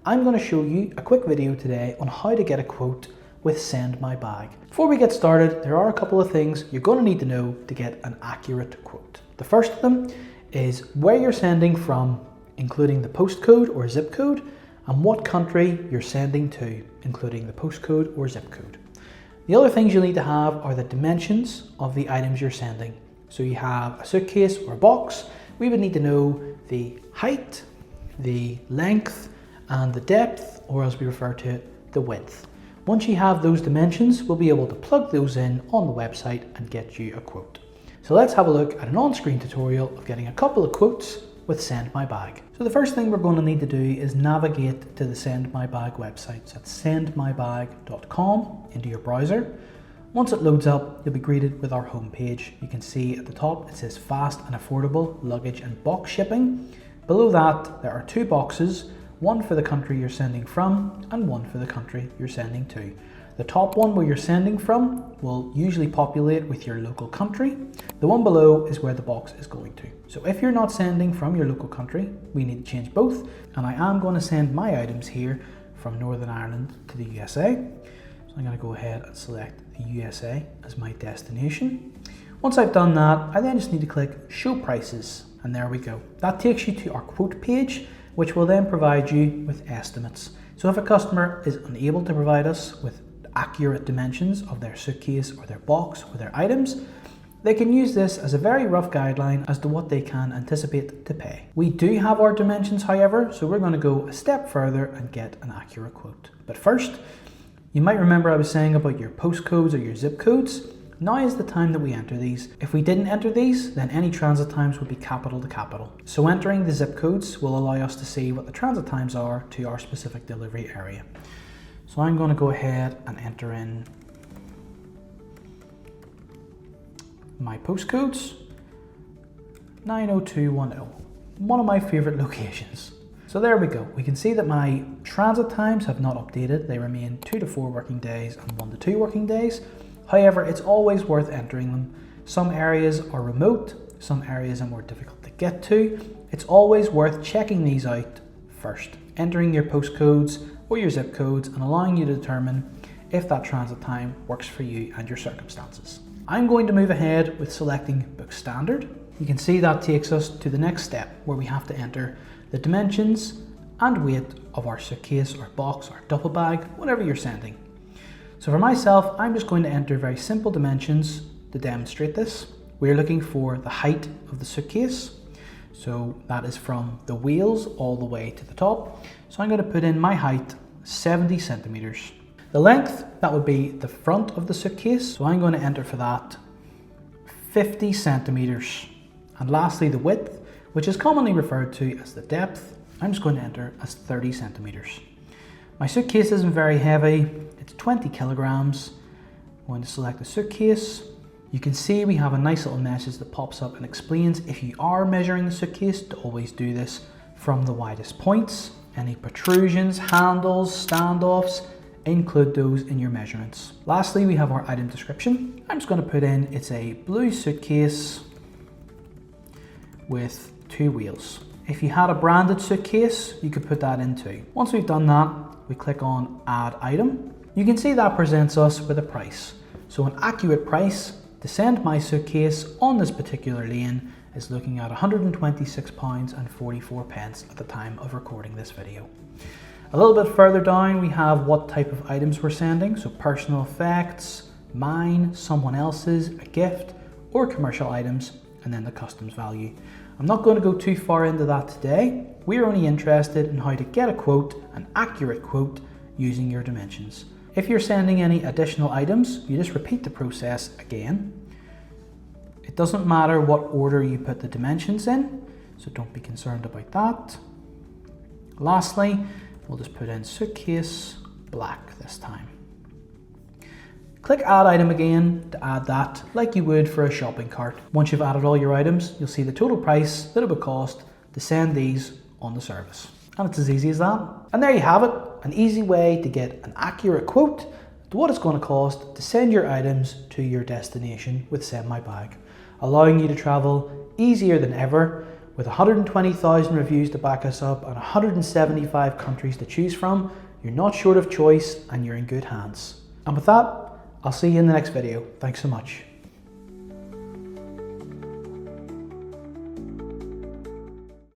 I'm going to show you a quick video today on how to get a quote with Send My Bag. Before we get started, there are a couple of things you're going to need to know to get an accurate quote. The first of them is where you're sending from, including the postcode or zip code, and what country you're sending to, including the postcode or zip code. The other things you'll need to have are the dimensions of the items you're sending. So you have a suitcase or a box, we would need to know the height, the length, and the depth, or as we refer to it, the width. Once you have those dimensions, we'll be able to plug those in on the website and get you a quote. So let's have a look at an on-screen tutorial of getting a couple of quotes with Send My Bag. So the first thing we're going to need to do is navigate to the Send My Bag website. So that's sendmybag.com into your browser. Once it loads up, you'll be greeted with our home page. You can see at the top it says fast and affordable luggage and box shipping. Below that, there are two boxes, one for the country you're sending from and one for the country you're sending to. The top one where you're sending from will usually populate with your local country. The one below is where the box is going to. So if you're not sending from your local country, we need to change both. And I am going to send my items here from Northern Ireland to the USA. So I'm going to go ahead and select the USA as my destination. Once I've done that, I then just need to click Show Prices. And there we go. That takes you to our quote page, which will then provide you with estimates. So if a customer is unable to provide us with accurate dimensions of their suitcase or their box or their items, they can use this as a very rough guideline as to what they can anticipate to pay. We do have our dimensions, however, so we're going to go a step further and get an accurate quote. But first, you might remember I was saying about your postcodes or your zip codes. Now is the time that we enter these. If we didn't enter these, then any transit times would be capital to capital. So entering the zip codes will allow us to see what the transit times are to our specific delivery area. So I'm going to go ahead and enter in my postcodes, 90210, one of my favorite locations. So there we go. We can see that my transit times have not updated. They remain 2 to 4 working days and 1 to 2 working days. However, it's always worth entering them. Some areas are remote, some areas are more difficult to get to. It's always worth checking these out first, entering your postcodes or your zip codes and allowing you to determine if that transit time works for you and your circumstances. I'm going to move ahead with selecting Book Standard. You can see that takes us to the next step where we have to enter the dimensions and weight of our suitcase or box or duffel bag, whatever you're sending. So for myself, I'm just going to enter very simple dimensions to demonstrate this. We're looking for the height of the suitcase. So that is from the wheels all the way to the top. So I'm going to put in my height, 70 centimeters. The length, that would be the front of the suitcase. So I'm going to enter for that 50 centimeters. And lastly, the width, which is commonly referred to as the depth, I'm just going to enter as 30 centimeters. My suitcase isn't very heavy. It's 20 kilograms. I'm going to select the suitcase. You can see we have a nice little message that pops up and explains if you are measuring the suitcase to always do this from the widest points. Any protrusions, handles, standoffs, include those in your measurements. Lastly, we have our item description. I'm just going to put in, it's a blue suitcase with 2 wheels. If you had a branded suitcase, you could put that in too. Once we've done that, we click on Add Item. You can see that presents us with a price. So an accurate price to send my suitcase on this particular lane is looking at £126.44 at the time of recording this video. A little bit further down, we have what type of items we're sending. So personal effects, mine, someone else's, a gift, or commercial items, and then the customs value. I'm not going to go too far into that today. We're only interested in how to get a quote, an accurate quote, using your dimensions. If you're sending any additional items, you just repeat the process again. It doesn't matter what order you put the dimensions in, so don't be concerned about that. Lastly, we'll just put in suitcase black this time. Click Add Item again to add that like you would for a shopping cart. Once you've added all your items, you'll see the total price that it would cost to send these on the service. And it's as easy as that. And there you have it, an easy way to get an accurate quote to what it's going to cost to send your items to your destination with Send My Bag, allowing you to travel easier than ever With 120,000 reviews to back us up and 175 countries to choose from, you're not short of choice and you're in good hands. And with that, I'll see you in the next video. Thanks so much.